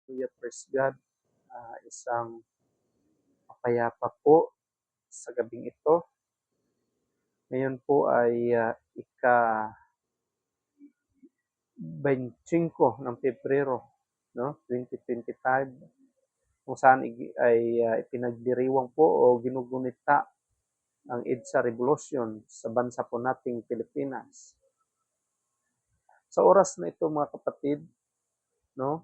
Hallelujah, praise God. Isang mapayapa po sa gabing ito. Ngayon po ay ika-25 ng Pebrero, no? 2025, kung saan ipinagdiriwang po o ginugunita ang EDSA Revolution sa bansa po nating Pilipinas. Sa oras na ito mga kapatid, no,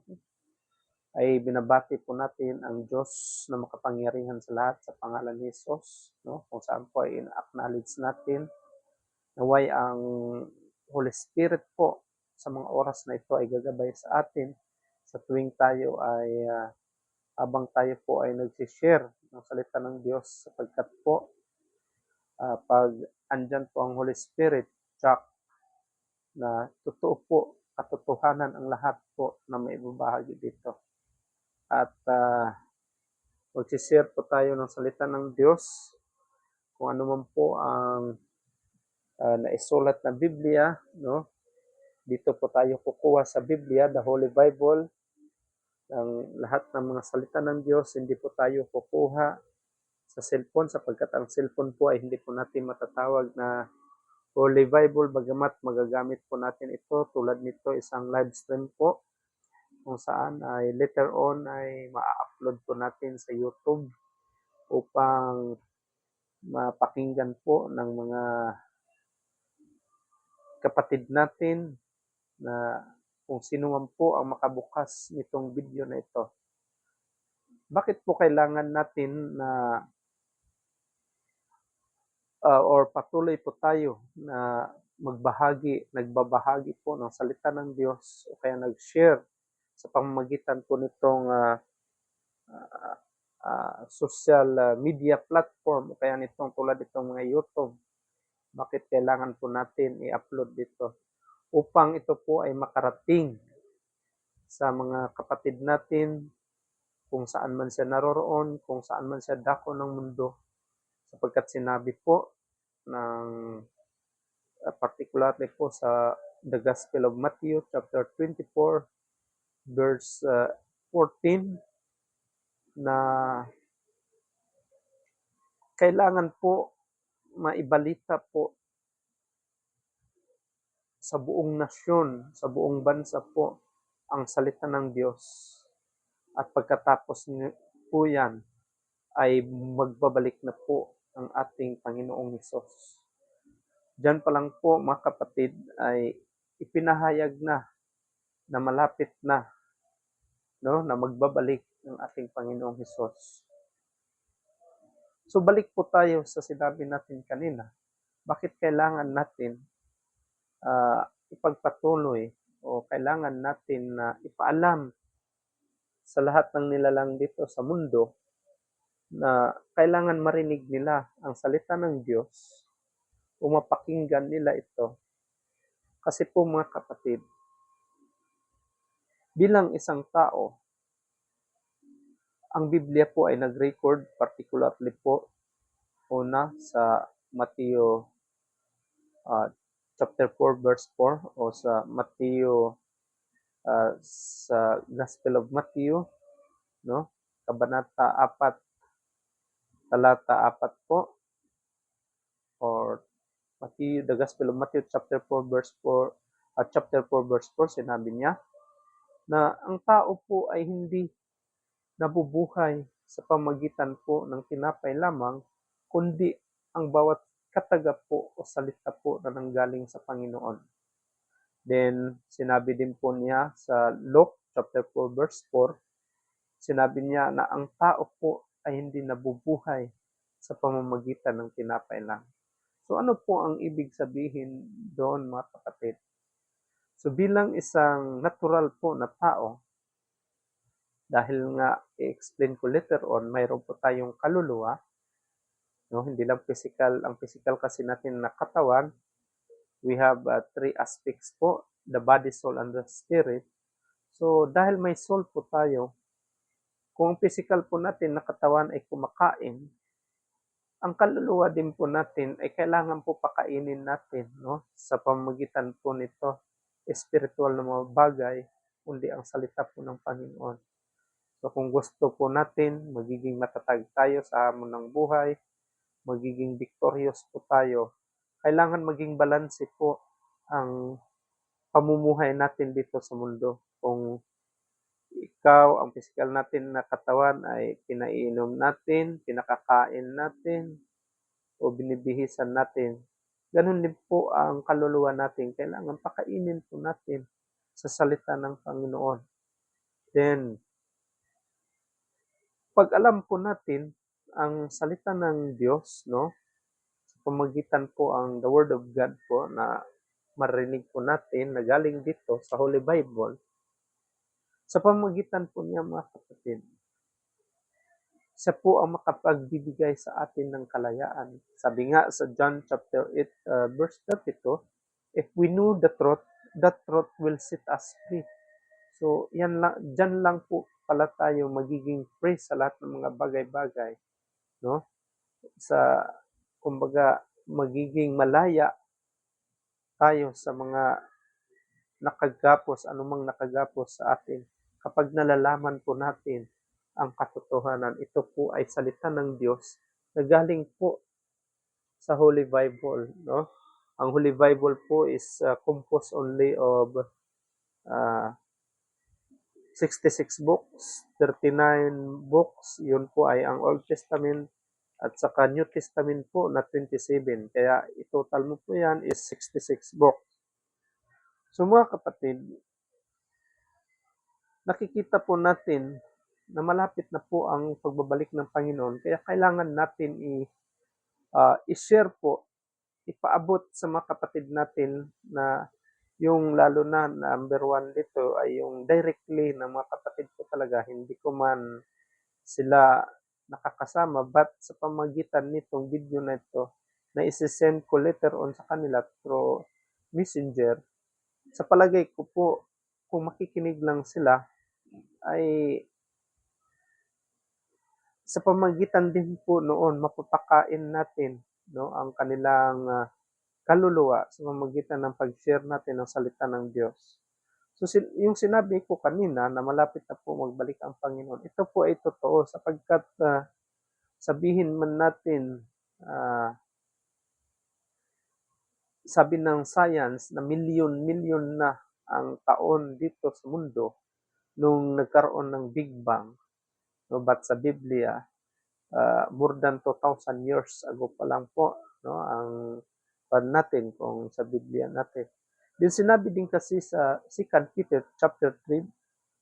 ay binabati po natin ang Diyos na makapangyarihan sa lahat sa pangalan ni Jesus, no? Kung saan po ay in-acknowledge natin naway ang Holy Spirit po sa mga oras na ito ay gagabay sa atin sa tuwing tayo ay habang tayo po ay nag-share ng salita ng Diyos, sapagkat po pag andyan po ang Holy Spirit, tsak na totoo po, katotohanan ang lahat po na may ibabahagi dito. At mag-share po tayo ng salita ng Diyos, kung ano man po ang naisulat na Biblia, no? Dito po tayo kukuha sa Biblia, the Holy Bible, ang lahat ng mga salita ng Diyos. Hindi po tayo kukuha sa cellphone, sapagkat ang cellphone po ay hindi po natin matatawag na Holy Bible, bagamat magagamit po natin ito. Tulad nito, isang live stream po, kung saan ay later on ay ma-upload po natin sa YouTube upang mapakinggan po ng mga kapatid natin na kung sino man po ang makabukas nitong video na ito. Bakit po kailangan natin na or patuloy po tayo na nagbabahagi po ng salita ng Diyos o kaya nag-share sa pamamagitan po nitong social media platform o kaya nitong tulad itong mga YouTube. Bakit kailangan po natin i-upload dito? Upang ito po ay makarating sa mga kapatid natin kung saan man siya naroroon, kung saan man siya dako ng mundo, sapagkat sinabi po ng particularly po sa the Gospel of Matthew chapter 24 verse 14 na kailangan po maibalita po sa buong nasyon, sa buong bansa po ang salita ng Diyos. At pagkatapos po yan, ay magbabalik na po ang ating Panginoong Hesus. Diyan pa lang po mga kapatid ay ipinahayag na malapit na, no, na magbabalik ang ating Panginoong Hesus. So balik po tayo sa sinabi natin kanina. Bakit kailangan natin ipagpatuloy o kailangan natin na ipaalam sa lahat ng nilalang dito sa mundo na kailangan marinig nila ang salita ng Diyos o mapakinggan nila ito. Kasi po mga kapatid, bilang isang tao, ang Biblia po ay nag-record particularly po una sa Matthew chapter 4 verse 4 o sa Matthew sa Gospel of Matthew, no? Kabanata 4 talata 4 po, or Matthew, the Gospel of Matthew chapter 4 verse 4 at chapter 4 verse 4, sinabi niya na ang tao po ay hindi nabubuhay sa pamagitan po ng tinapay lamang, kundi ang bawat kataga po o salita po na nanggaling sa Panginoon. Then, sinabi din po niya sa Luke chapter 4 verse 4, sinabi niya na ang tao po ay hindi nabubuhay sa pamamagitan ng tinapay lang. So ano po ang ibig sabihin doon mga kapatid? So bilang isang natural po na tao, dahil nga i-explain ko later on, mayroon po tayong kaluluwa, no? Hindi lang physical, ang physical kasi natin na katawan, we have three aspects po, the body, soul, and the spirit. So dahil may soul po tayo, kung ang physical po natin na katawan ay kumakain, ang kaluluwa din po natin ay kailangan po pakainin natin, no? Sa pamamagitan po nito, spiritual na mga bagay, kundi ang salita po ng Panginoon. So kung gusto po natin magiging matatag tayo sa hamon ng buhay, magiging victorious po tayo, kailangan maging balanse po ang pamumuhay natin dito sa mundo. Kung ikaw, ang pisikal natin na katawan ay pinaiinom natin, pinakakain natin, o binibihisan natin, ganun din po ang kaluluwa natin. Kailangan pakainin po natin sa salita ng Panginoon. Then, pag alam po natin ang salita ng Diyos, no? Sa pamagitan po ang the Word of God po na marinig po natin na galing dito sa Holy Bible, sa pamagitan po niya mga kapatid, siya po ang makapagbibigay sa atin ng kalayaan. Sabi nga sa John chapter 8, verse 32, if we know the truth will set us free. So, dyan lang po pala tayo magiging free sa lahat ng mga bagay-bagay, no? Sa, kumbaga, magiging malaya tayo sa mga nakagapos, anumang nakagapos sa atin. Kapag nalalaman po natin ang katotohanan, ito po ay salita ng Diyos na galing po sa Holy Bible, no? Ang Holy Bible po is composed only of 66 books, 39 books, yun po ay ang Old Testament at saka New Testament po na 27. Kaya total mo po yan is 66 books. So mga kapatid, nakikita po natin na malapit na po ang pagbabalik ng Panginoon. Kaya kailangan natin i-share po, ipaabot sa mga kapatid natin na yung lalo na number one dito ay yung directly ng mga kapatid ko talaga. Hindi ko man sila nakakasama but sa pamagitan nitong video na ito na isi-send ko later on sa kanila through messenger, sa palagay ko po kung makikinig lang sila ay sa pamagitan din po noon mapapakain natin, no, ang kanilang kaluluwa sa pamamagitan ng pag-share natin ng salita ng Diyos. So yung sinabi ko kanina na malapit na po magbalik ang Panginoon, ito po ay totoo sapagkat sabihin man natin, sabi ng science na milyon-milyon na ang taon dito sa mundo nung nagkaroon ng Big Bang. No, but sa Biblia, more than 2,000 years ago pa lang po, no, ang natin kung sa Biblia natin. Din sinabi din kasi sa 2 Peter chapter 3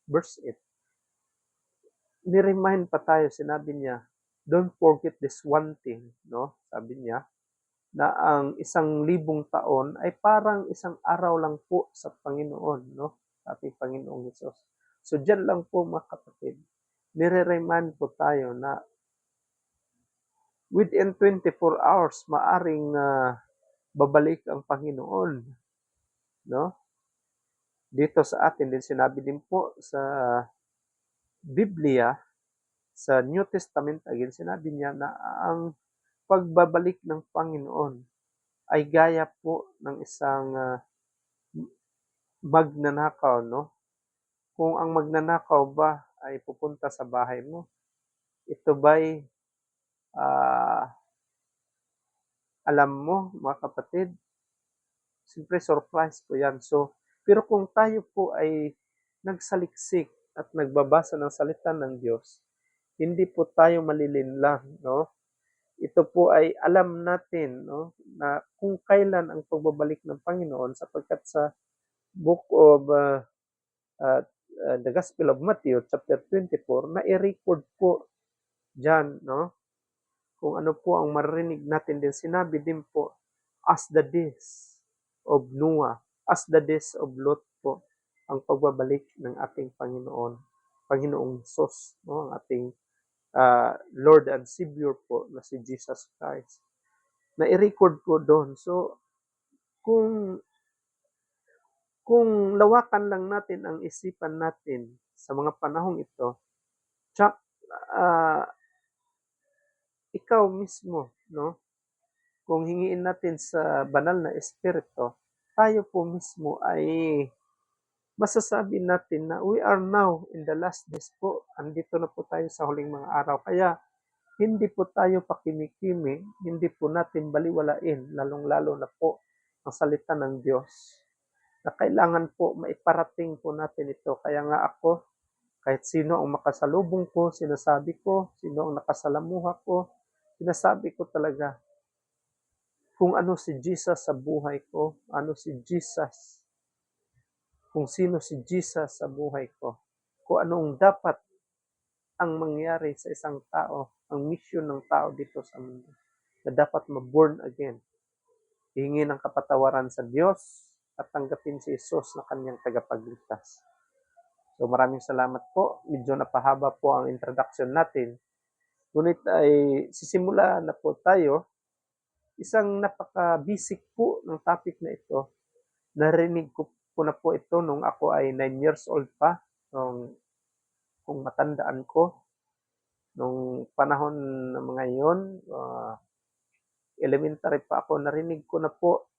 verse 8, ni-remind pa tayo, sinabi niya, don't forget this one thing, no? Sabi niya, na ang 1,000 taon ay parang isang araw lang po sa Panginoon, no? Sa ating Panginoong Hesus. So diyan lang po mga kapatid, nire-remind po tayo na within 24 hours maaring babalik ang Panginoon, no? Dito sa atin din sinabi din po sa Biblia, sa New Testament again, sinabi niya na ang pagbabalik ng Panginoon ay gaya po ng isang magnanakaw, no? Kung ang magnanakaw ba ay pupunta sa bahay mo, ito ba'y alam mo, mga kapatid? Siyempre, surprise po yan. So, pero kung tayo po ay nagsaliksik at nagbabasa ng salita ng Diyos, hindi po tayo malilinlang, no? Ito po ay alam natin, no, na kung kailan ang pagbabalik ng Panginoon sapagkat sa book of the Gospel of Matthew chapter 24 na i-record po diyan, no? Kung ano po ang maririnig natin din, sinabi din po, as the days of Noah, as the days of Lot po, ang pagbabalik ng ating Panginoong Hesus, no? Ang ating Lord and Savior po na si Jesus Christ. Na i-record po doon. So, kung lawakan lang natin ang isipan natin sa mga panahong ito, tsak, ikaw mismo, no? Kung hingiin natin sa banal na espiritu, tayo po mismo ay masasabi natin na we are now in the last days po. Andito na po tayo sa huling mga araw. Kaya hindi po tayo pakimikimi, hindi po natin baliwalain, lalong-lalo na po ang salita ng Diyos na kailangan po maiparating po natin ito. Kaya nga ako, kahit sino ang makasalubong ko, sinasabi ko, sino ang nakasalamuha ko, sinasabi ko talaga kung ano si Jesus sa buhay ko, ano si Jesus, kung sino si Jesus sa buhay ko, kung anong dapat ang mangyari sa isang tao, ang mission ng tao dito sa mundo, na dapat ma-born again, hihingi ng kapatawaran sa Diyos at tanggapin si Jesus na kanyang tagapagligtas. So maraming salamat po. Medyo napahaba po ang introduction natin. Ngunit ay sisimula na po tayo. Isang napaka-basic po ng topic na ito. Narinig ko po na po ito nung ako ay 9 years old pa. Kung matandaan ko, nung panahon ng mga yun, elementary pa ako, narinig ko na po,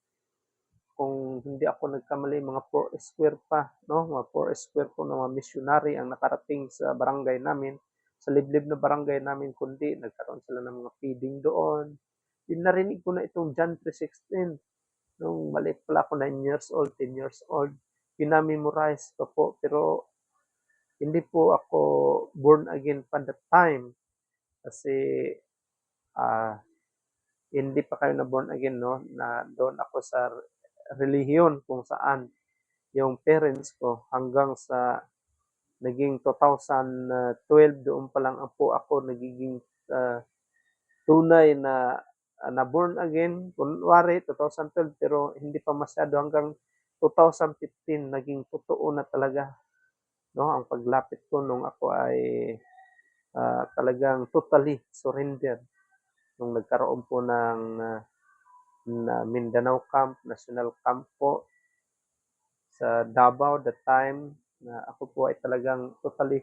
kung hindi ako nagkamali, mga 4 square pa, no? Mga 4 square po ng mga missionary ang nakarating sa barangay namin, sa liblib na barangay namin, kundi nagkaroon sila ng mga feeding doon. Narinig ko na itong John 3:16 nung maliit pala ako, 9 years old, 10 years old. Pinamemorize ko po, pero hindi po ako born again pa that time. Kasi hindi pa kayo na born again, no? Na doon ako sa relihiyon kung saan yung parents ko hanggang sa naging 2012 doon pa lang po ako nagiging tunay na born again. Kunwari 2012 pero hindi pa masyado, hanggang 2015 naging totoo na talaga, no, ang paglapit ko nung ako ay talagang totally surrendered nung nagkaroon po ng na Mindanao Camp, National Camp po sa Davao that time, na ako po ay talagang totally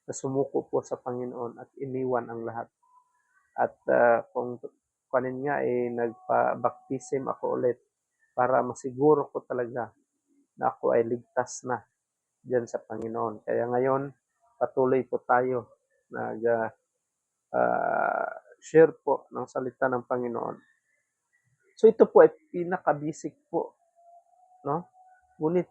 na sumuko po sa Panginoon at iniwan ang lahat. At kung kanin nga nagpa-baptism ako ulit para masiguro ko talaga na ako ay ligtas na diyan sa Panginoon. Kaya ngayon patuloy po tayo nag share po ng salita ng Panginoon. So ito po ay pinaka-basic po, no? Ngunit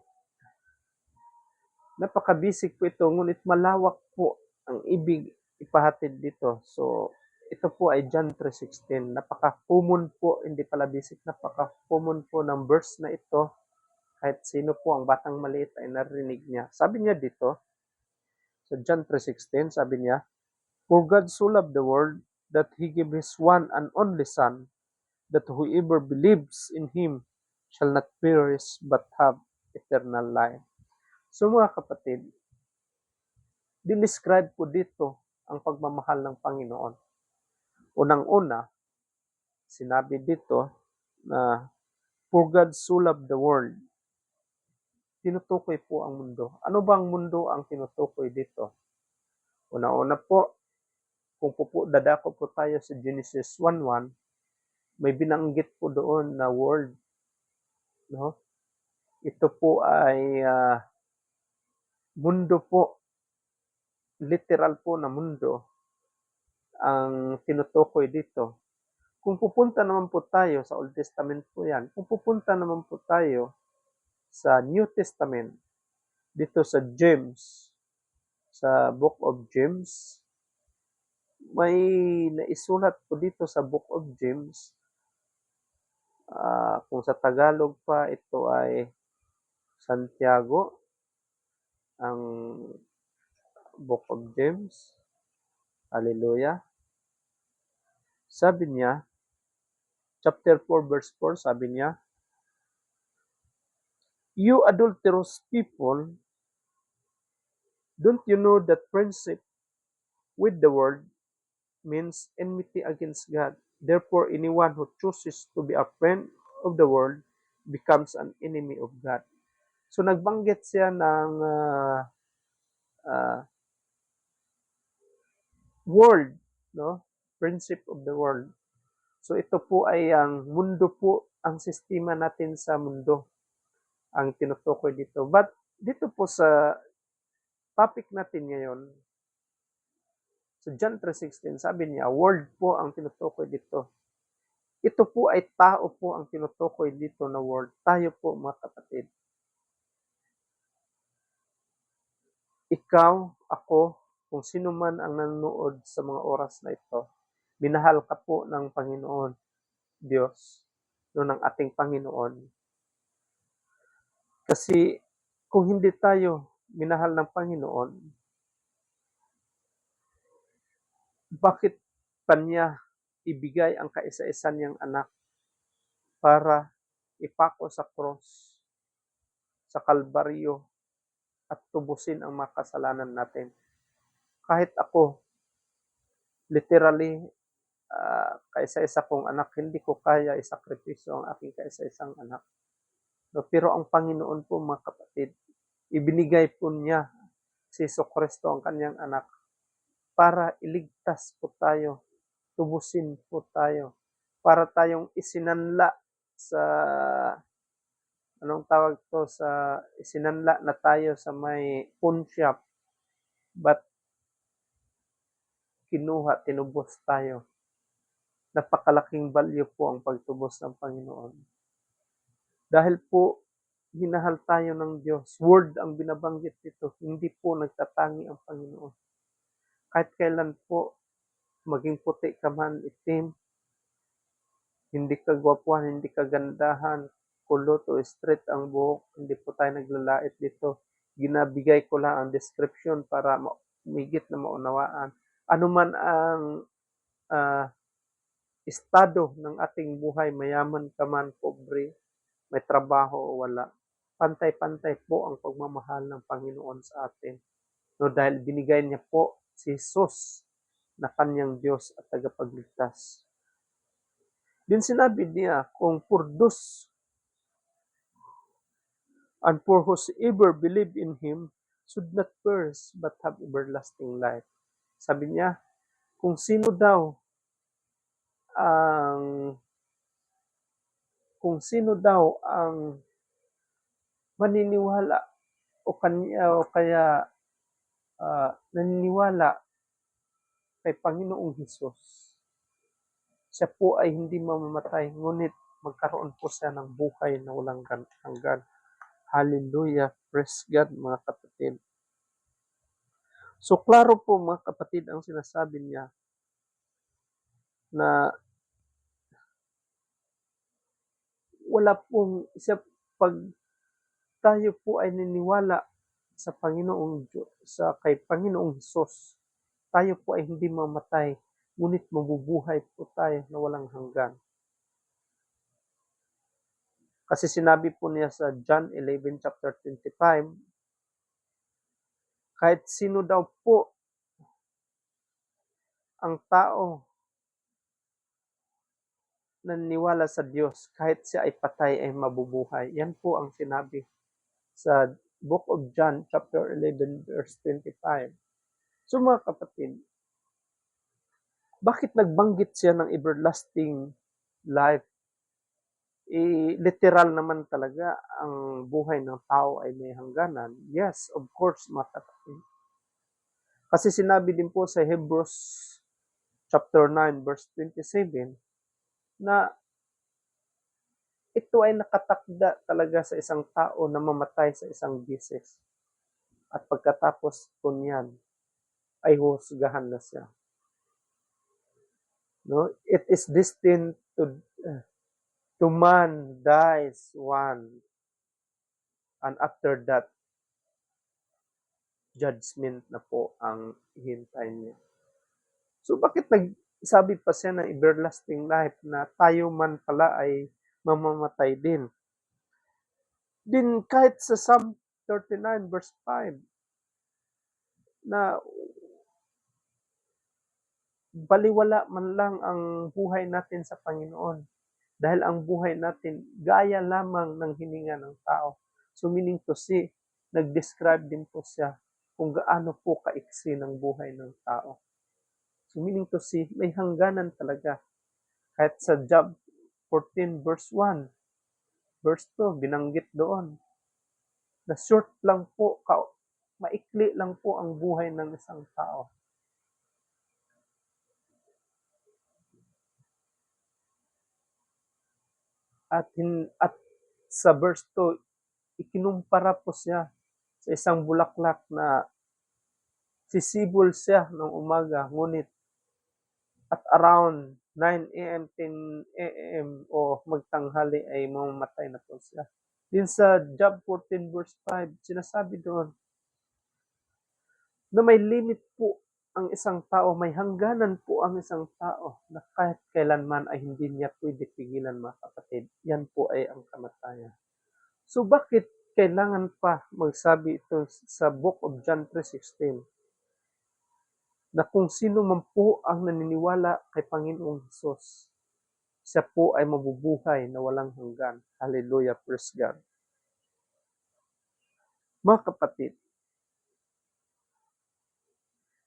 napaka-basic po ito, ngunit malawak po ang ibig ipahatid dito. So ito po ay John 3:16. Napaka-common po, hindi pala basic, napaka-common po ng verse na ito. Kahit sino po ang batang maliit ay narinig niya. Sabi niya dito, sa John 3:16, sabi niya, "For God so loved the world that He gave His one and only Son, that whoever believes in Him shall not perish but have eternal life." So mga kapatid, dinescribe po dito ang pagmamahal ng Panginoon. Unang-una, sinabi dito na for God so loved the world. Tinutukoy po ang mundo. Ano bang mundo ang tinutukoy dito? Una-una po, kung dadako po tayo sa Genesis 1:1, may binanggit po doon na world, no? Ito po ay mundo po, literal po na mundo ang tinutukoy dito. Kung pupunta naman po tayo sa Old Testament po yan, kung pupunta naman po tayo sa New Testament, dito sa James, sa Book of James, may naisulat po dito sa Book of James, kung sa Tagalog pa, ito ay Santiago, ang Book of James. Hallelujah. Sabi niya, chapter 4 verse 4, sabi niya, "You adulterous people, don't you know that friendship with the world means enmity against God? Therefore, anyone who chooses to be a friend of the world becomes an enemy of God." So nagbanggit siya ng world, no? Friendship of the world. So ito po ay ang mundo po, ang sistema natin sa mundo ang tinutukoy dito. But dito po sa topic natin ngayon, sa John 3:16, sabi niya, word po ang tinutukoy dito. Ito po ay tao po ang tinutukoy dito na word. Tayo po, mga kapatid. Ikaw, ako, kung sino man ang nanonood sa mga oras na ito, minahal ka po ng Panginoon, Diyos, no, ng ating Panginoon. Kasi kung hindi tayo minahal ng Panginoon, bakit pa niya ibigay ang kaisa-isa niyang anak para ipako sa cross, sa Kalbaryo, at tubusin ang makasalanan natin? Kahit ako, literally, kaisa-isa kong anak, hindi ko kaya isakripisyo ang aking kaisa-isang anak. No, pero ang Panginoon po, mga kapatid, ibinigay po niya si Jesucristo ang kanyang anak para iligtas po tayo, tubusin po tayo, para tayong isinanla sa, anong tawag to, sa isinanla na tayo sa may pawn shop, but kinuha, tinubos tayo. Napakalaking value po ang pagtubos ng Panginoon. Dahil po, hinahal tayo ng Diyos. Word ang binabanggit dito, hindi po nagtatangi ang Panginoon. Kahit kailan po, maging puti ka man, itim, hindi ka gwapuhan, hindi ka gandahan, kulot o straight ang buhok, hindi po tayo naglalait dito. Ginabigay ko lang ang description para umigit na maunawaan. Ano man ang uh, estado ng ating buhay, mayaman ka man, pobre, may trabaho o wala, pantay-pantay po ang pagmamahal ng Panginoon sa atin. No, dahil binigay niya po si Jesus na kanyang Diyos at tagapagligtas. Din sinabi niya, kung purdos and for whosoever believe in Him should not perish but have everlasting life. Sabi niya, kung sino daw ang maniniwala o kaya naniniwala kay Panginoong Hesus, siya po ay hindi mamamatay, ngunit magkaroon po siya ng buhay na walang hanggan. Hallelujah! Praise God, mga kapatid. So, klaro po, mga kapatid, ang sinasabi niya na wala pong siya, pag tayo po ay niniwala sa kay Panginoong Hesus, tayo po ay hindi mamatay, ngunit mabubuhay po tayo na walang hanggan. Kasi sinabi po niya sa John 11 chapter 25, kahit sino daw po ang tao naniniwala sa Diyos, kahit siya ay patay ay mabubuhay. Yan po ang sinabi sa Book of John chapter 11 verse 25. So mga kapatid, bakit nagbanggit siya ng everlasting life? Literal naman talaga ang buhay ng tao ay may hangganan. Yes, of course, mga kapatid. Kasi sinabi din po sa Hebrews chapter 9 verse 27 na ito ay nakatakda talaga sa isang tao na mamatay sa isang bisis. At pagkatapos po niyan, ay husgahan na siya. No? It is destined to man dies one, and after that, judgment na po ang hintay niya. So bakit nagsabi pa siya ng everlasting life na tayo man pala ay mamamatay din? Din kahit sa Psalm 39 verse 5 na baliwala man lang ang buhay natin sa Panginoon. Dahil ang buhay natin gaya lamang ng hininga ng tao. So meaning to say, nag-describe din po siya kung gaano po kaiksi ng buhay ng tao. So meaning to say, may hangganan talaga. Kahit sa Job 14 verse 1, verse 2, binanggit doon na short lang po, maikli lang po ang buhay ng isang tao. At sa verse 2, ikinumpara po siya sa isang bulaklak na sisibol siya ng umaga, ngunit at around 9 a.m., 10 a.m. o magtanghali ay mamamatay na po siya. Din sa Job 14 verse 5, sinasabi doon na may limit po ang isang tao, may hangganan po ang isang tao na kahit kailanman ay hindi niya pwede pigilan, mga kapatid. Yan po ay ang kamatayan. So bakit kailangan pa magsabi ito sa Book of John 3:16 na kung sino man po ang naniniwala kay Panginoong Hesus, siya po ay mabubuhay na walang hanggan. Hallelujah, praise God. Mga kapatid,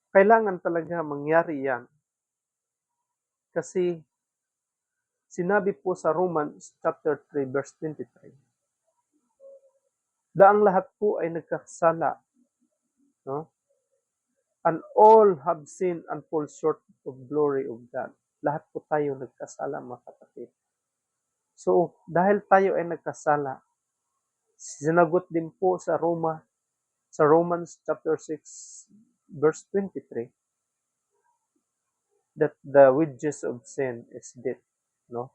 kailangan talaga mangyari yan kasi sinabi po sa Romans chapter 3 verse 23, daang lahat po ay nagkasala, no? And all have sinned and fall short of glory of God. Lahat po tayo nagkasala, mga kapatid. So, dahil tayo ay nagkasala, sinagot din po sa Romans chapter 6 verse 23 that the wages of sin is death, no?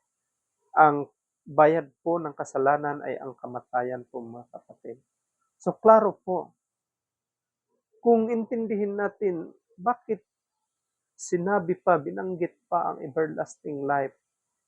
Ang bayad po ng kasalanan ay ang kamatayan po, mga kapatid. So, klaro po, kung intindihin natin bakit sinabi pa, binanggit pa ang everlasting life,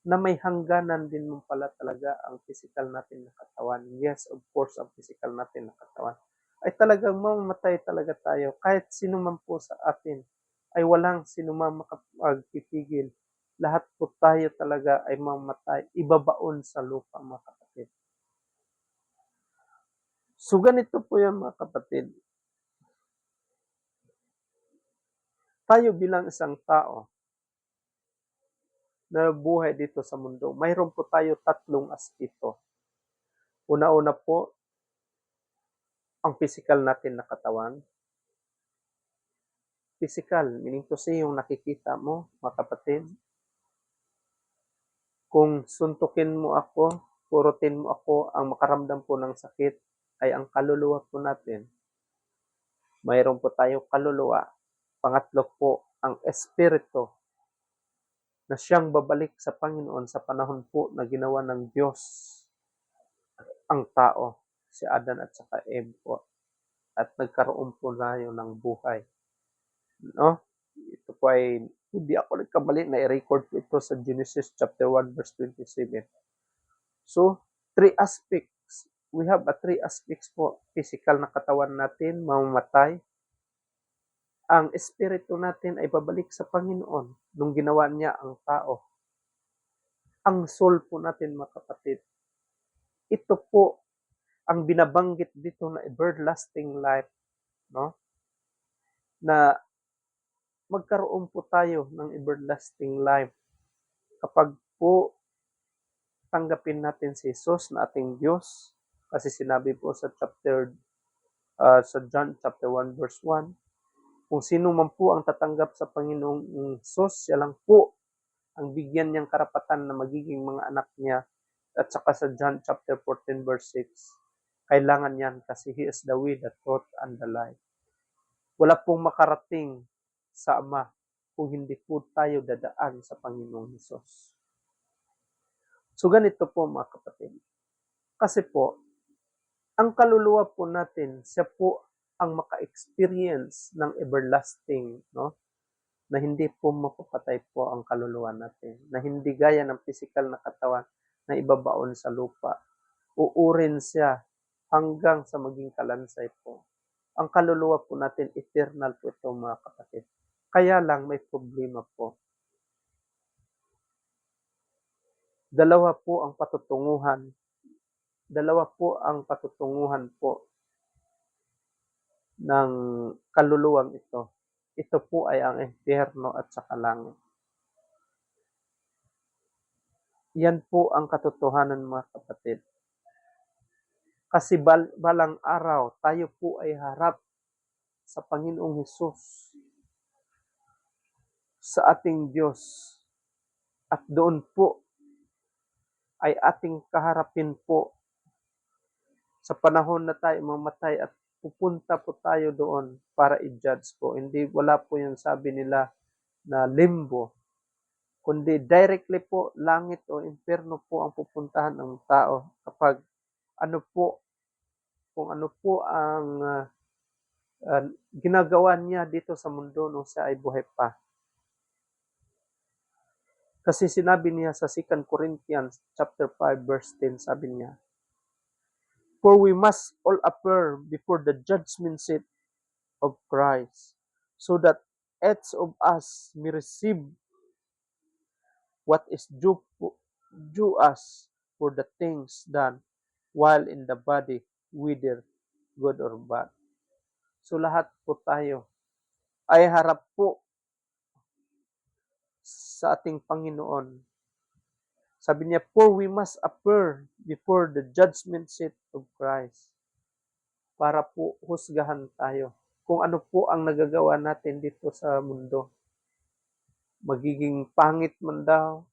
na may hangganan din mo pala talaga ang physical natin na katawan. Yes, of course, ang physical natin na katawan ay talagang mamamatay talaga tayo. Kahit sino man po sa atin ay walang sino man makapagpipigil. Lahat po tayo talaga ay mamamatay, ibabaon sa lupa, mga kapatid. So ganito po yan, mga kapatid. Tayo bilang isang tao na buhay dito sa mundo, mayroon po tayo tatlong aspeto. Una-una po, ang physical natin na katawan. Physical, meaning to say, yung nakikita mo, mga kapatid. Kung suntukin mo ako, purutin mo ako, ang makaramdam po ng sakit ay ang kaluluwa po natin. Mayroon po tayo kaluluwa. Pangatlo po, ang espiritu na siyang babalik sa Panginoon sa panahon po na ginawa ng Diyos ang tao, si Adan at saka Eve po. At nagkaroon po tayo ng buhay. No? Ito po ay, hindi ako nagkamali na i-record po ito sa Genesis chapter 1 verse 27. So, three aspects. We have three aspects po. Physical na katawan natin, mamamatay. Ang espiritu natin ay babalik sa Panginoon nung ginawa niya ang tao. Ang soul po natin, mga kapatid. Ito po ang binabanggit dito na everlasting life, no? Na magkaroon po tayo ng everlasting life kapag po tanggapin natin si Jesus na ating Diyos. Kasi sinabi po sa sa John chapter 1 verse 1, kung sino man po ang tatanggap sa Panginoong Jesus, siya lang po ang bigyan niyang karapatan na magiging mga anak niya. At saka sa John chapter 14 verse 6, kailangan yan kasi He is the way, the truth, and the life. Wala pong makarating sa Ama kung hindi po tayo dadaan sa Panginoong Hesus. So ganito po, mga kapatid. Kasi po, ang kaluluwa po natin, siya po ang maka-experience ng everlasting, no? Na hindi po mapapatay po ang kaluluwa natin. Na hindi gaya ng physical na katawan na ibabaon sa lupa. Uurin siya hanggang sa maging kalansay po. Ang kaluluwa po natin, eternal po ito, mga kapatid. Kaya lang may problema po. Dalawa po ang patutunguhan po ng kaluluwang ito. Ito po ay ang impyerno at saka langit. Yan po ang katotohanan, mga kapatid. Kasi balang araw, tayo po ay harap sa Panginoong Hesus, sa ating Diyos. At doon po ay ating kaharapin po sa panahon na tayo mamatay at pupunta po tayo doon para i-judge po. Hindi, wala po yung sabi nila na limbo, kundi directly po langit o impyerno po ang pupuntahan ng tao kapag ano po, kung ano po ang ginagawa niya dito sa mundo nung siya ay buhay pa. Kasi sinabi niya sa 2 Corinthians chapter 5 verse 10, sabi niya, "For we must all appear before the judgment seat of Christ, so that each of us may receive what is due us for the things done while in the body, whether good or bad." So lahat po tayo ay harap po sa ating Panginoon. Sabi niya, "For we must appear before the judgment seat of Christ." Para po husgahan tayo kung ano po ang nagagawa natin dito sa mundo. Magiging pangit man daw,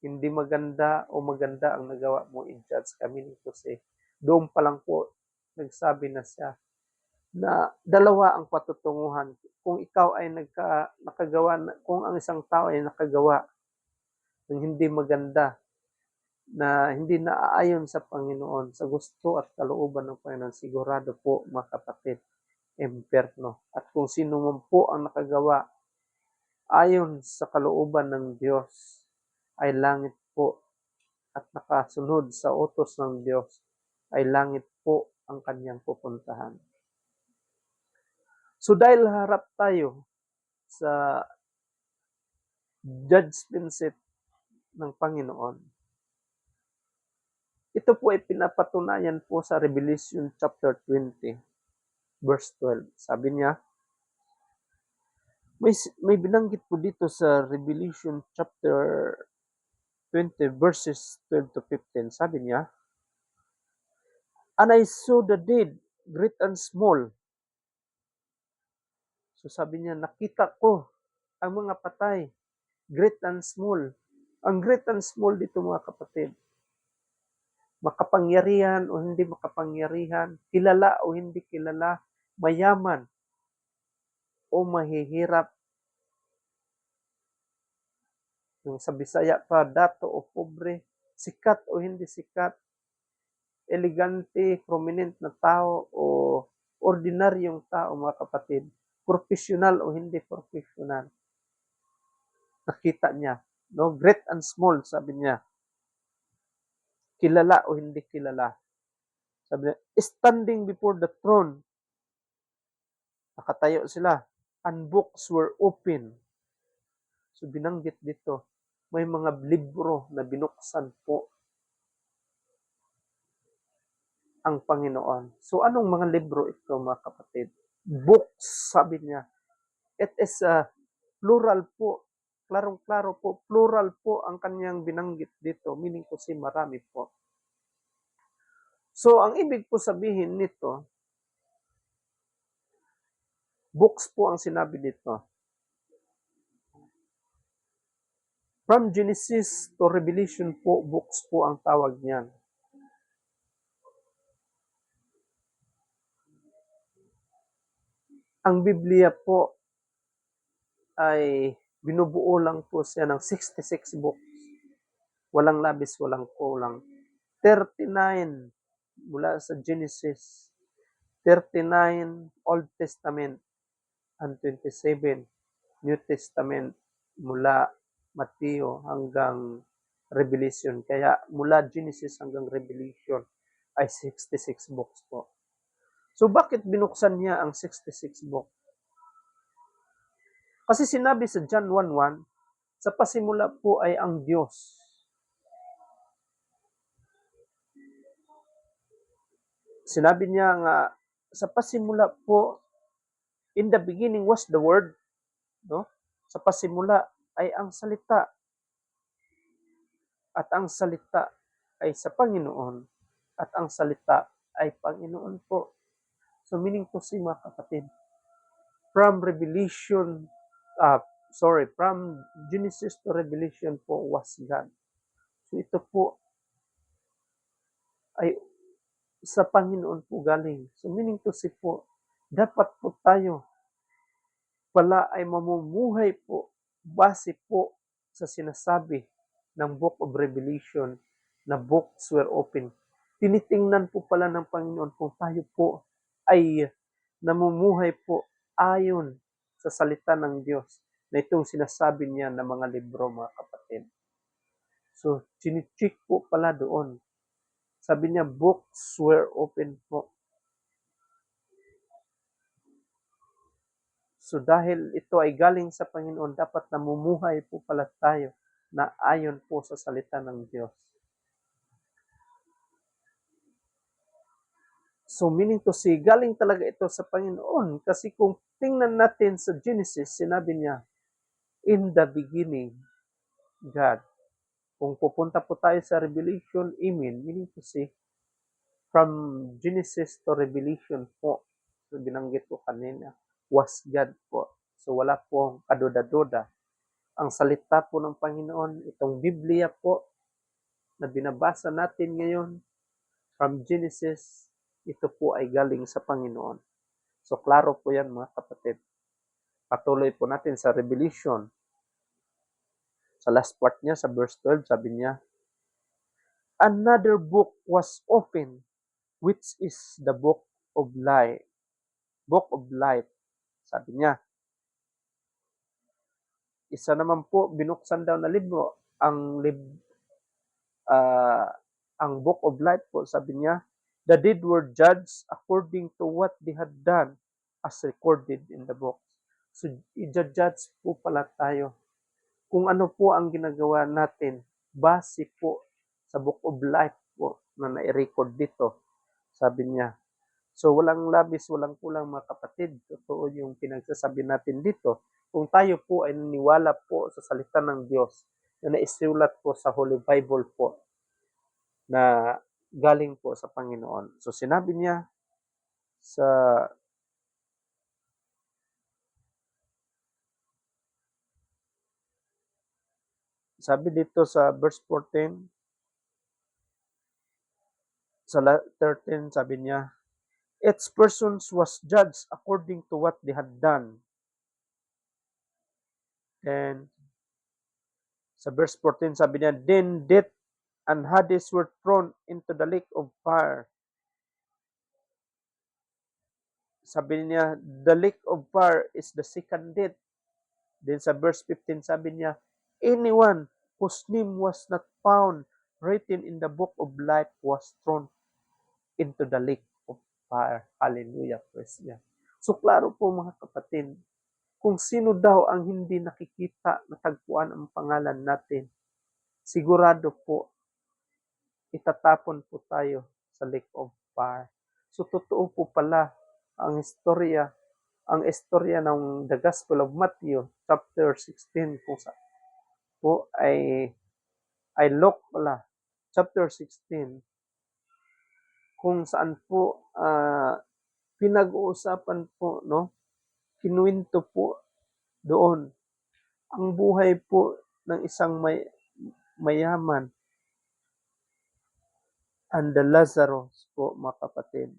hindi maganda o maganda ang nagawa mo, i-judge kami ni Jose. Doon pa lang po, nagsabi na siya na dalawa ang patutunguhan. Kung ikaw ay nakagawa, kung ang isang tao ay nakagawa ng hindi maganda, na hindi naaayon sa Panginoon, sa gusto at kalooban ng Panginoon, sigurado po mga kapatid, impyerno. At kung sino man po ang nakagawa ayon sa kalooban ng Diyos, ay langit po at nakasunod sa utos ng Diyos, ay langit po ang kanyang pupuntahan. So dahil harap tayo sa judgment seat ng Panginoon, ito po ay pinapatunayan po sa Revelation chapter 20, verse 12. Sabi niya, may binanggit po dito sa Revelation chapter 20 verses 12 to 15. Sabi niya, "And I saw the dead, great and small." So sabi niya, nakita ko ang mga patay, great and small. Ang great and small dito mga kapatid, makapangyarihan o hindi makapangyarihan, kilala o hindi kilala, mayaman o mahihirap, yung sa Bisaya pa, dato o pobre, sikat o hindi sikat, elegante, prominent na tao o ordinaryong tao mga kapatid, professional o hindi professional. Nakita niya, no? Great and small, sabi niya. Kilala o hindi kilala. Sabi niya, standing before the throne, nakatayo sila, and books were open. So binanggit dito, may mga libro na binuksan po ang Panginoon. So anong mga libro ito mga kapatid? Books, sabi niya. It is a plural po. Klarong-klaro po. Plural po ang kanyang binanggit dito. Meaning po si marami po. So ang ibig po sabihin nito, books po ang sinabi dito. From Genesis to Revelation po, books po ang tawag niyan. Ang Biblia po ay binubuo lang po siya ng 66 books. Walang labis, walang kulang. 39 mula sa Genesis, 39 Old Testament, and 27 New Testament mula Mateo hanggang Revelation. Kaya mula Genesis hanggang Revelation ay 66 books po. So bakit binuksan niya ang 66 books? Kasi sinabi sa John 1:1, sa pasimula po ay ang Diyos. Sinabi niya nga, sa pasimula po, in the beginning was the Word, no? Sa pasimula ay ang salita. At ang salita ay sa Panginoon. at ang salita ay Panginoon po. So meaning to say mga kapatid, from Revelation, from Genesis to Revelation po was God. So ito po ay sa Panginoon po galing. So meaning to say po, dapat po tayo pala ay mamumuhay po base po sa sinasabi ng Book of Revelation na books were open. Tinitingnan po pala ng Panginoon kung tayo po ay namumuhay po ayon sa salita ng Diyos na itong sinasabi niya ng mga libro, mga kapatid. So, chinicheck po pala doon. Sabi niya, books were open po. So dahil ito ay galing sa Panginoon, dapat namumuhay po pala tayo na ayon po sa salita ng Diyos. So meaning to say, galing talaga ito sa Panginoon. Kasi kung tingnan natin sa Genesis, sinabi niya, in the beginning, God. Kung pupunta po tayo sa Revelation, amen, meaning to say, from Genesis to Revelation po, so binanggit ko kanina, was God po. So wala pong kaduda-duda. Ang salita po ng Panginoon, itong Biblia po na binabasa natin ngayon from Genesis, ito po ay galing sa Panginoon. So klaro po yan mga kapatid. Patuloy po natin sa Revelation. Sa last part niya, sa verse 12, sabi niya, another book was opened, which is the book of life. Book of life. Sabi niya, isa naman po, binuksan daw na libro, ang book of life po, sabi niya, the dead were judged according to what they had done as recorded in the book. So, i-judge po pala tayo kung ano po ang ginagawa natin base po sa book of life po na nai-record dito, sabi niya. So, walang labis, walang kulang mga kapatid. Totoo yung pinagsasabi natin dito. Kung tayo po ay naniwala po sa salita ng Diyos na naisulat po sa Holy Bible po na galing po sa Panginoon. So, sinabi niya sa sabi dito sa verse 14, sa 13, sabi niya, its persons was judged according to what they had done. And sa verse 14, sabi niya, then death and Hades were thrown into the lake of fire. Sabi niya, the lake of fire is the second death. Then sa verse 15, sabi niya, anyone whose name was not found written in the book of life was thrown into the lake of fire. Hallelujah, praise God. So klaro po mga kapatid, kung sino daw ang hindi nakikita, natagpuan ang pangalan natin, sigurado po, itatapon po tayo sa lake of fire. So totoo po pala ang istorya ng The Gospel of Matthew, chapter 16 po ay Luke pala, chapter 16, kung saan po pinag-uusapan po, no, kinuwento po doon ang buhay po ng isang mayaman and the Lazarus po mga kapatid.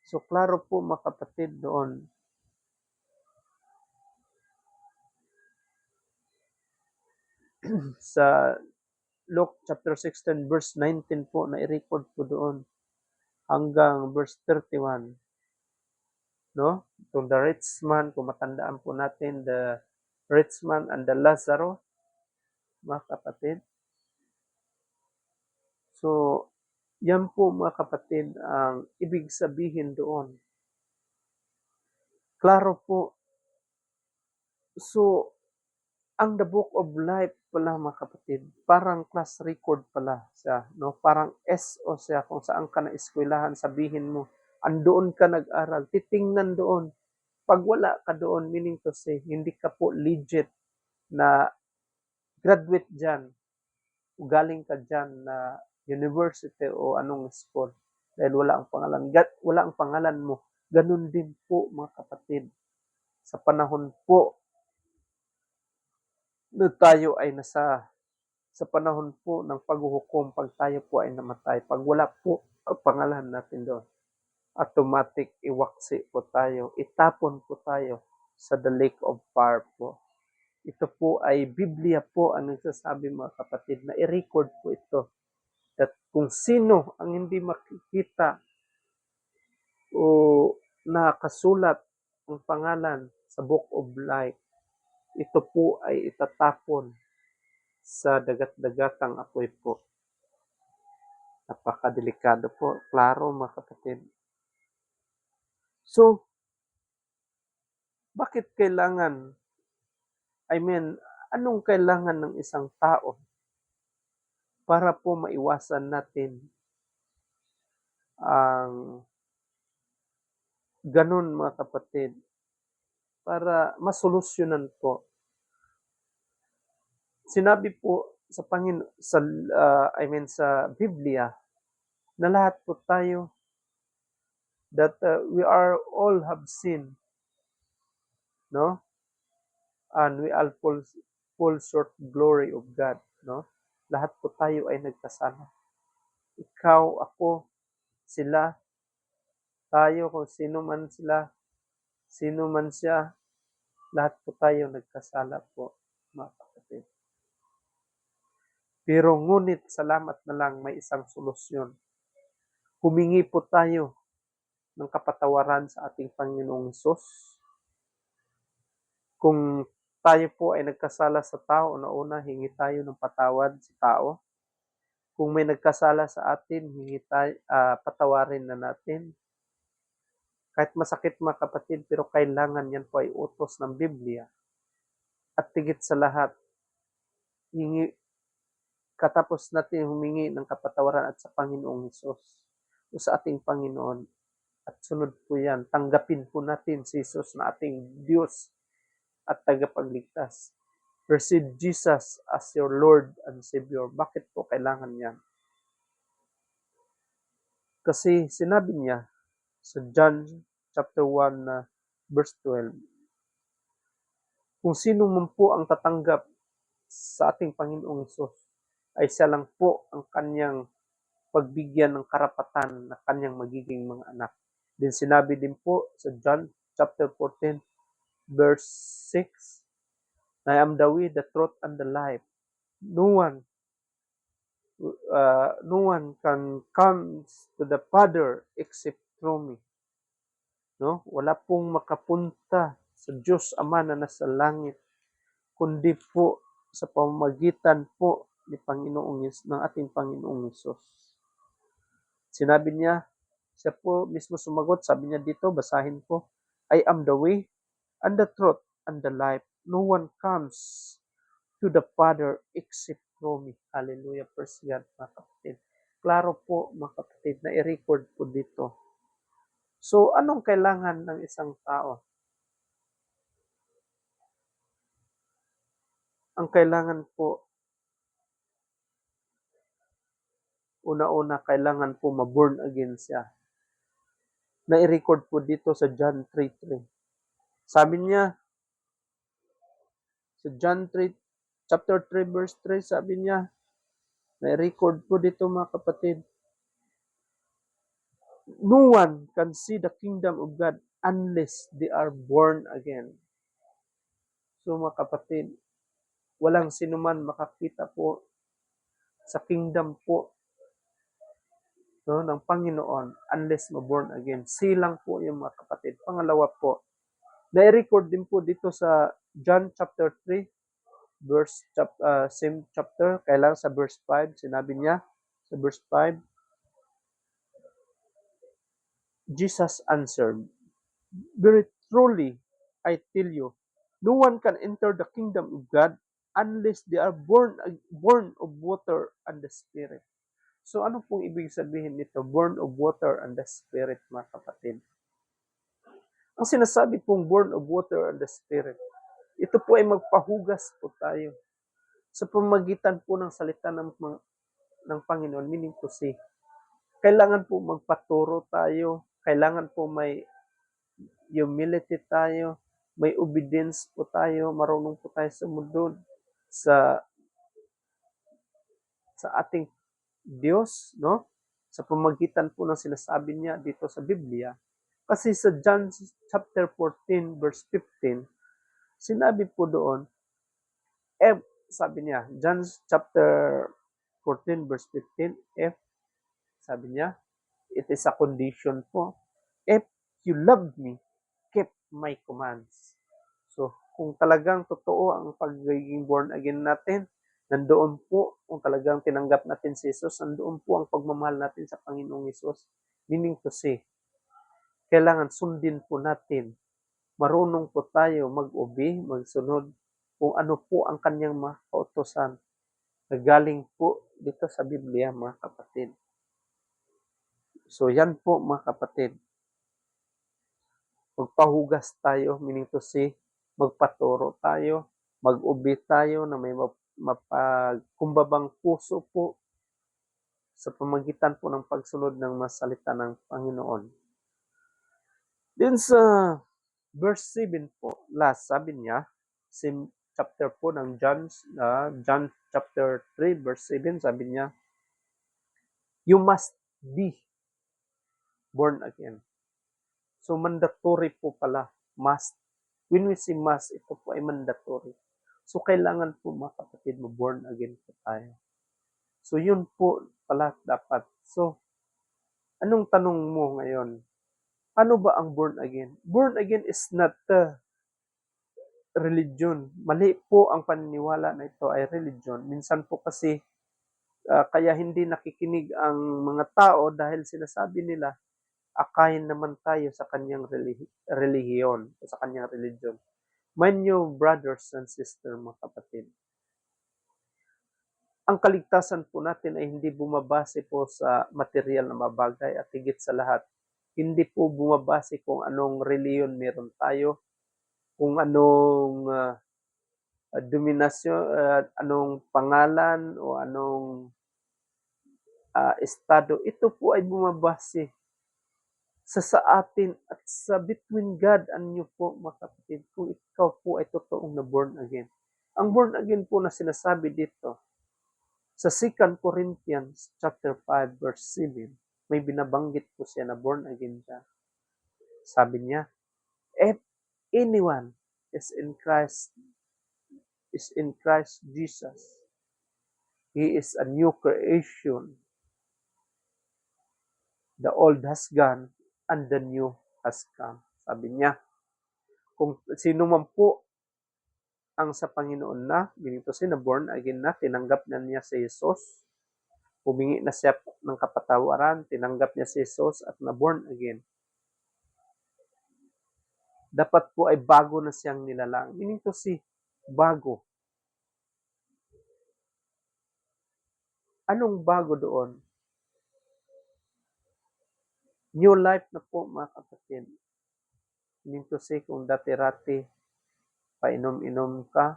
So klaro po mga kapatid doon. Sa Luke chapter 16 verse 19 po na i-record po doon hanggang verse 31. No? So the rich man, kung matandaan po natin, the rich man and the Lazarus, mga kapatid. So, yan po mga kapatid ang ibig sabihin doon. Klaro po. So, ang the book of life pala mga kapatid, parang class record pala siya, no? Parang SO siya kung saan ka na eskwelahan, sabihin mo, andoon ka nag-aral, titingnan doon. Pag wala ka doon, meaning to say, hindi ka po legit na graduate dyan. galing ka dyan na university o anong school, dahil wala ang pangalan mo. Ganun din po mga kapatid, sa panahon po na tayo ay sa panahon po ng paghuhukom, pag tayo po ay namatay, pag wala po ang pangalan natin doon, automatic iwaksi po tayo, itapon po tayo sa the lake of fire po. Ito po ay Biblia po ang nagsasabi mga kapatid, na i-record po ito. At kung sino ang hindi makikita o nakasulat ang pangalan sa Book of Life, ito po ay itatapon sa dagat-dagatang apoy po. Napakadelikado po. Klaro mga kapatid. So, bakit kailangan, anong kailangan ng isang tao para po maiwasan natin ang ganun mga kapatid, para masolusyonan po. Sinabi po sa sa Biblia na lahat po tayo, that we are all have sinned, no? And we all fall short glory of God, no? Lahat po tayo ay nagkasala. Ikaw, ako, sila, tayo, kung sino man sila, sino man siya, lahat po tayo nagkasala po, mga kapatid. Pero ngunit salamat na lang, may isang solusyon. Humingi po tayo ng kapatawaran sa ating Panginoong Hesus. Kung tayo po ay nagkasala sa tao, una hingi tayo ng patawad sa tao. Kung may nagkasala sa atin, patawarin na natin. Kahit masakit mga kapatid, pero kailangan yan po ay utos ng Biblia. At tigit sa lahat, katapos natin humingi ng kapatawaran at sa Panginoong Hesus o sa ating Panginoon, at sunod po yan, tanggapin po natin si Jesus na ating Diyos at tagapagligtas. Receive Jesus as your Lord and Savior. Bakit po kailangan yan? Kasi sinabi niya sa John chapter 1 verse 12, kung sino man po ang tatanggap sa ating Panginoong Hesus, ay siya lang po ang kanyang pagbigyan ng karapatan na kanyang magiging mga anak. Then sinabi din po sa John chapter 14 verse 6, I am the way, the truth, and the life. No one can come to the Father except through me. No? Wala pong makapunta sa Diyos Ama na nasa langit, kundi po sa pamamagitan po ng ating Panginoong Hesus. Sinabi niya, siya po mismo sumagot, sabi niya dito, basahin ko, I am the way, and the truth, and the life. No one comes to the Father except through me. Hallelujah, praise God, mga kapatid. Klaro po, mga kapatid, na i-record po dito. So, anong kailangan ng isang tao? Ang kailangan po, una-una, kailangan po ma-born again siya. Na i-record po dito sa John 3:3. Sabi niya, sa John 3, chapter 3, verse 3, sabi niya, na i-record po dito mga kapatid, no one can see the kingdom of God unless they are born again. So mga kapatid, walang sinuman makakita po sa kingdom po, no, ng Panginoon unless ma-born again. Silang po yung mga kapatid. Pangalawa po, na-record din po dito sa John chapter 3, same chapter, kailang sa verse 5, sinabi niya sa verse 5, Jesus answered, very truly, I tell you, no one can enter the kingdom of God unless they are born of water and the Spirit. So ano pong ibig sabihin nito, born of water and the Spirit, mga kapatid? Ang sinasabi pong born of water and the Spirit, ito po ay magpahugas po tayo. Sa pamamagitan po ng salita ng Panginoon, meaning to say, kailangan po magpaturo tayo, kailangan po may humility tayo, may obedience po tayo, marunong po tayo sumunod sa ating Diyos, no? Sa pamamagitan po ng sinasabi niya dito sa Biblia. Kasi sa John chapter 14 verse 15, sinabi po doon, sabi niya, John chapter 14 verse 15, sabi niya, it is a condition po. If you love me, keep my commands. So, kung talagang totoo ang pagiging born again natin, nandoon po, kung talagang tinanggap natin si Jesus, nandoon po ang pagmamahal natin sa Panginoong Jesus. Meaning to say, kailangan sundin po natin. Marunong po tayo mag-obey, magsunod kung ano po ang kanyang mga kautosan na galing po dito sa Biblia, mga kapatid. So, yan po, mga kapatid. Magpahugas tayo, meaning to say, magpaturo tayo, mag-obey tayo na may mapagkumbabang puso po sa pamagitan po ng pagsunod ng masalita ng Panginoon. Din sa verse 7 po, last, sabi niya, same chapter po ng John chapter 3 verse 7, sabi niya, you must be born again. So, mandatory po pala, must. When we say must, ito po ay mandatory. So, kailangan po mga kapatid mo, born again po tayo. So, yun po pala dapat. So, anong tanong mo ngayon? Ano ba ang born again? Born again is not religion. Mali po ang paniniwala na ito ay religion. Minsan po kasi, kaya hindi nakikinig ang mga tao dahil sinasabi nila, akayin naman tayo sa kanyang relihiyon, sa kanyang religion. Mind you, brothers and sisters, mga kapatid, ang kaligtasan po natin ay hindi bumabase po sa material na mabagay at higit sa lahat, hindi po bumabase kung anong reliyon meron tayo, kung anong dominasyon, anong pangalan o anong estado. Ito po ay bumabase sa atin at sa between God and you po, mga kapatid, kung ikaw po ay totoong na born again. Ang born again po na sinasabi dito, sa 2 Corinthians chapter 5 verse 7, may binabanggit po siya na born again siya. Sabi niya, if anyone is in Christ Jesus, he is a new creation. The old has gone and the new has come. Sabi niya, kung sino man po ang sa Panginoon na, ganito siya na born again na, tinanggap na niya si Jesus, humingi na siya ng kapatawaran, tinanggap niya si Jesus at na born again. Dapat po ay bago na siyang nilalang. Meaning to say, bago. Anong bago doon? New life na po, mga kapatid. Meaning to say, kung dati-rati, painom-inom ka,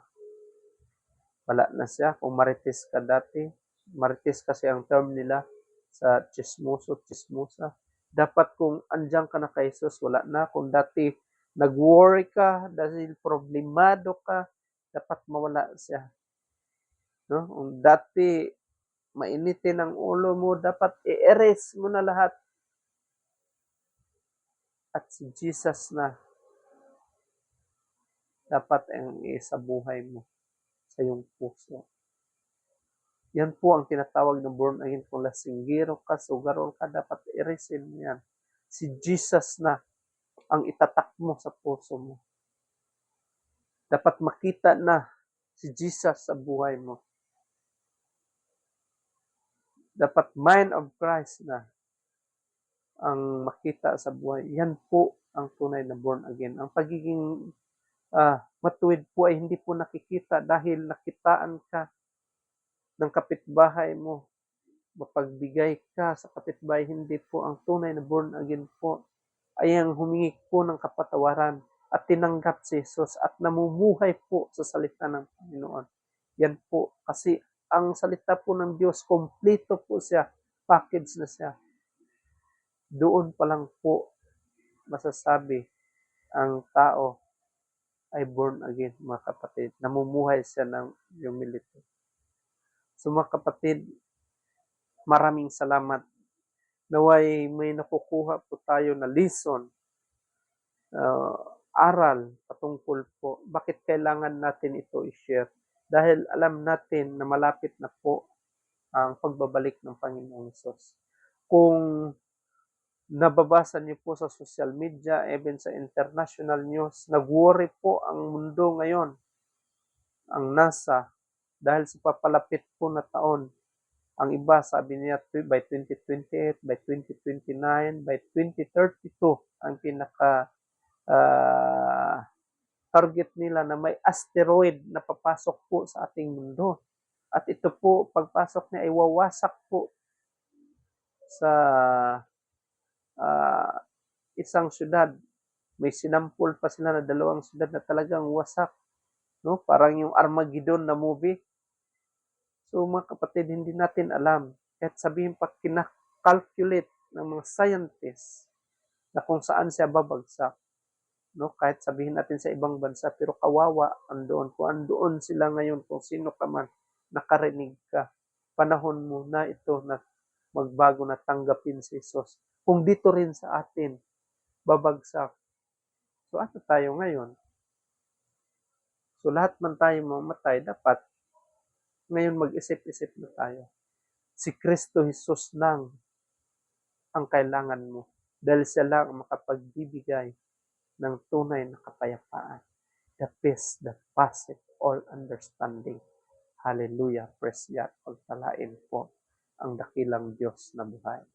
wala na siya. Kung marites ka dati, marites kasi ang term nila sa chismosa. Dapat kung andyan ka na kay Jesus, wala na. Kung dati nag-worry ka dahil problemado ka, dapat mawala siya. No? Kung dati mainitin ang ulo mo, dapat i-erase mo na lahat. At si Jesus na dapat ang isa buhay mo sa iyong puso. Yan po ang tinatawag ng born again. Kung lasinggero ka, sugarol ka, dapat i-erase mo yan. Si Jesus na ang itatak mo sa puso mo. Dapat makita na si Jesus sa buhay mo. Dapat mind of Christ na ang makita sa buhay. Yan po ang tunay na born again. Ang pagiging matuwid po ay hindi po nakikita dahil nakitaan ka ng kapitbahay mo. Mapagbigay ka sa kapitbahay, hindi po ang tunay na born again po ay ang humingi po ng kapatawaran at tinanggap si Jesus at namumuhay po sa salita ng Panginoon. Yan po, kasi ang salita po ng Diyos, kompleto po siya, package na siya. Doon pa lang po masasabi ang tao ay born again, mga kapatid. Namumuhay siya ng humility. So mga kapatid, maraming salamat. Naway may nakukuha po tayo na lesson, uh, aral patungkol po. Bakit kailangan natin ito i-share? Dahil alam natin na malapit na po ang pagbabalik ng Panginoong Hesus. Kung nababasa niyo po sa social media, even sa international news, nag-worry po ang mundo ngayon, ang NASA, dahil sa papalapit po na taon. Ang iba sabi niya by 2028, by 2029, by 2032 ang pinaka target nila na may asteroid na papasok po sa ating mundo. At ito po, pagpasok niya ay wawasak po sa uh, isang syudad. May sinampol pa sila na 2 syudad na talagang wasak. No? Parang yung Armageddon na movie. So mga kapatid, hindi natin alam. Kahit sabihin pa kinakalculate ng mga scientists na kung saan siya babagsak. No? Kahit sabihin natin sa ibang bansa, pero kawawa andoon. Kung andoon sila ngayon, kung sino ka man, nakarinig ka. Panahon mo na ito na magbago na tanggapin si Jesus. Kung dito rin sa atin, babagsak. So ano tayo ngayon? So lahat man tayo mamatay, dapat ngayon mag-isip-isip na tayo. Si Kristo Jesus lang ang kailangan mo. Dahil siya lang ang makapagbibigay ng tunay na kapayapaan. The peace that passeth all understanding. Hallelujah. Praise God. Pagpalain po ang dakilang Diyos na buhay.